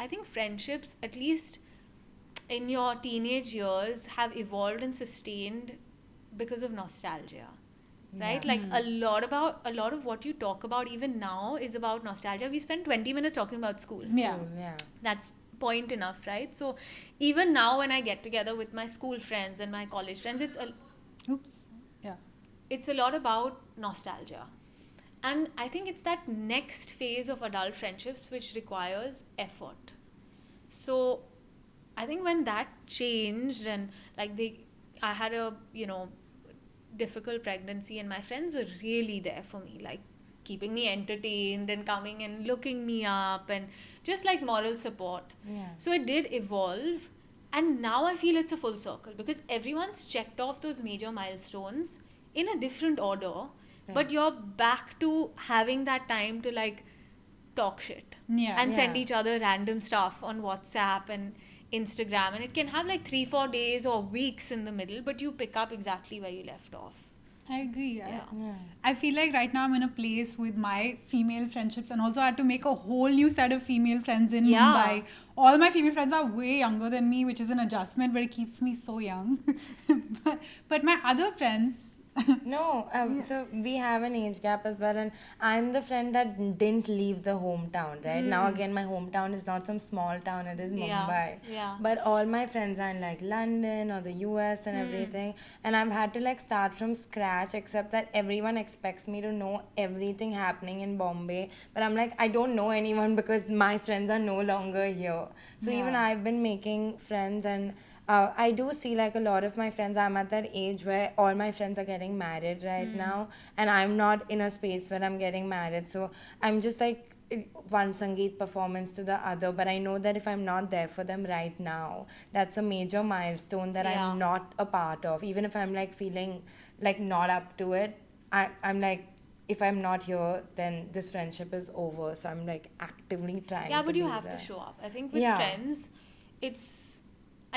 I think friendships, at least in your teenage years, have evolved and sustained because of nostalgia. Right? Yeah. Like a lot of what you talk about even now is about nostalgia. We spent 20 minutes talking about school. Yeah. Cool, yeah. That's point enough, right? So even now when I get together with my school friends and my college friends, Oops. Yeah. it's a lot about nostalgia. And I think it's that next phase of adult friendships which requires effort. So I think when that changed, and like I had a, difficult pregnancy, and my friends were really there for me, like keeping me entertained and coming and looking me up and just like moral support. Yeah. So it did evolve, and now I feel it's a full circle because everyone's checked off those major milestones in a different order, but you're back to having that time to like talk shit Yeah. and send Yeah. each other random stuff on WhatsApp and Instagram, and it can have like 3-4 days or weeks in the middle, but you pick up exactly where you left off. I agree. Yeah. Yeah. I feel like right now I'm in a place with my female friendships, and also I had to make a whole new set of female friends in Yeah. Mumbai. All my female friends are way younger than me, which is an adjustment, but it keeps me so young. but my other friends, No, so we have an age gap as well, and I'm the friend that didn't leave the hometown, right? Now again, my hometown is not some small town, it is Yeah, Mumbai. yeah. But all my friends are in like London or the US and everything, and I've had to like start from scratch, except that everyone expects me to know everything happening in Bombay. But I'm like, I don't know anyone because my friends are no longer here. So even Yeah. I've been making friends, and I do see like a lot of my friends. I'm at that age where all my friends are getting married right now, and I'm not in a space where I'm getting married. So I'm just like one Sangeet performance to the other. But I know that if I'm not there for them right now, that's a major milestone that Yeah. I'm not a part of. Even if I'm like feeling like not up to it, I'm like, if I'm not here, then this friendship is over. So I'm like actively trying. Yeah, to but you be have there. to show up. I think with Yeah. friends,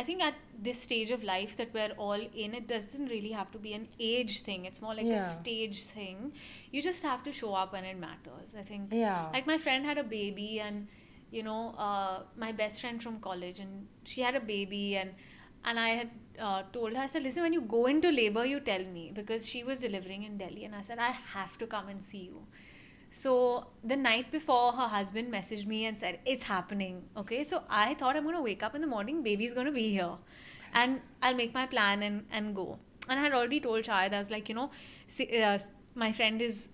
I think at this stage of life that we're all in, it doesn't really have to be an age thing. It's more like a Yeah. stage thing. You just have to show up when it matters. I think, Yeah. like my friend had a baby, and my best friend from college, and she had a baby, and I had told her, I said, listen, when you go into labor, you tell me, because she was delivering in Delhi, and I said, I have to come and see you. So the night before, her husband messaged me and said, it's happening. Okay, so I thought I'm going to wake up in the morning, baby's going to be here, and I'll make my plan and go. And I had already told Shahid, I was like, my friend is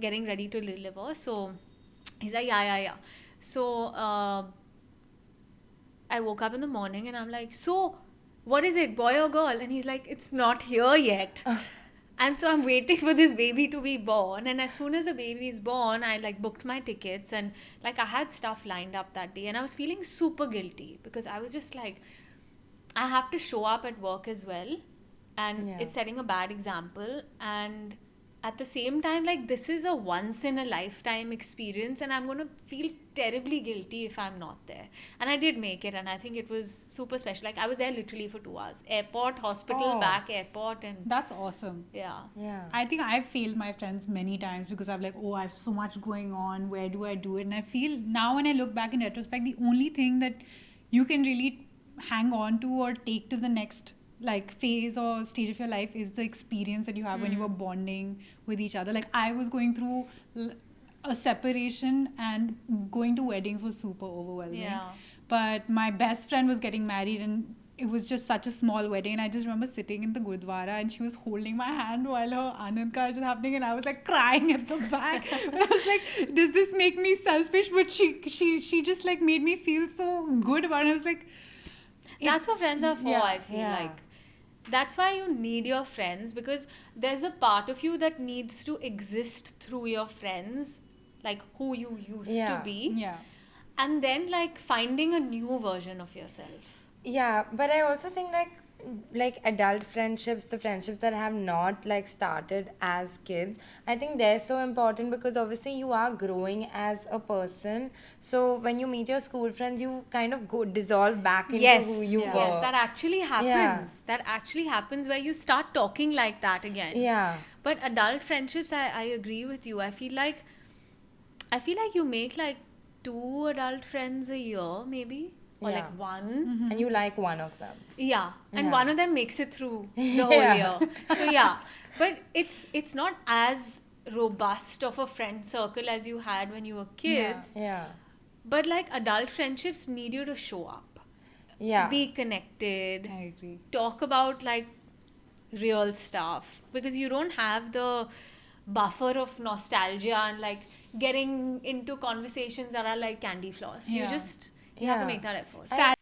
getting ready to deliver. So he's like, yeah. So I woke up in the morning and I'm like, so what is it, boy or girl? And he's like, it's not here yet. And so I'm waiting for this baby to be born. And as soon as the baby is born, I like booked my tickets, and like I had stuff lined up that day. And I was feeling super guilty because I was just like, I have to show up at work as well. And Yeah. it's setting a bad example. And at the same time, like, this is a once in a lifetime experience, and I'm going to feel terribly guilty if I'm not there. And I did make it, and I think it was super special. Like, I was there literally for 2 hours. Airport, hospital, Oh. back, airport, and that's awesome. yeah. Yeah. I think I've failed my friends many times because I'm like, oh, I have so much going on. Where do I do it? And I feel now when I look back in retrospect, the only thing that you can really hang on to or take to the next like phase or stage of your life is the experience that you have when you were bonding with each other. Like I was going through a separation, and going to weddings was super overwhelming. Yeah. But my best friend was getting married, and it was just such a small wedding, and I just remember sitting in the Gurdwara and she was holding my hand while her Anand Kaj was happening, and I was like crying at the back. But I was like, does this make me selfish? But she just like made me feel so good about it. I was like, That's what friends are for, Yeah, I feel like. That's why you need your friends, because there's a part of you that needs to exist through your friends, like who you used to Yeah. be. yeah. And then like finding a new version of yourself. Yeah, but I also think like adult friendships, the friendships that have not like started as kids, I think they're so important because obviously you are growing as a person. So when you meet your school friends, you kind of go dissolve back into who you were. Yes, that actually happens. That actually happens where you start talking like that again. Yeah. But adult friendships, I agree with you. I feel like you make like 2 adult friends a year, maybe, or Yeah. like one. And you like one of them. Yeah, and Yeah. one of them makes it through the whole Yeah. year. So yeah, but it's not as robust of a friend circle as you had when you were kids. Yeah. But like adult friendships need you to show up, Yeah. be connected, I agree. talk about like real stuff, because you don't have the buffer of nostalgia and like getting into conversations that are like candy floss. You Yeah. have to Yeah. make that effort. Sad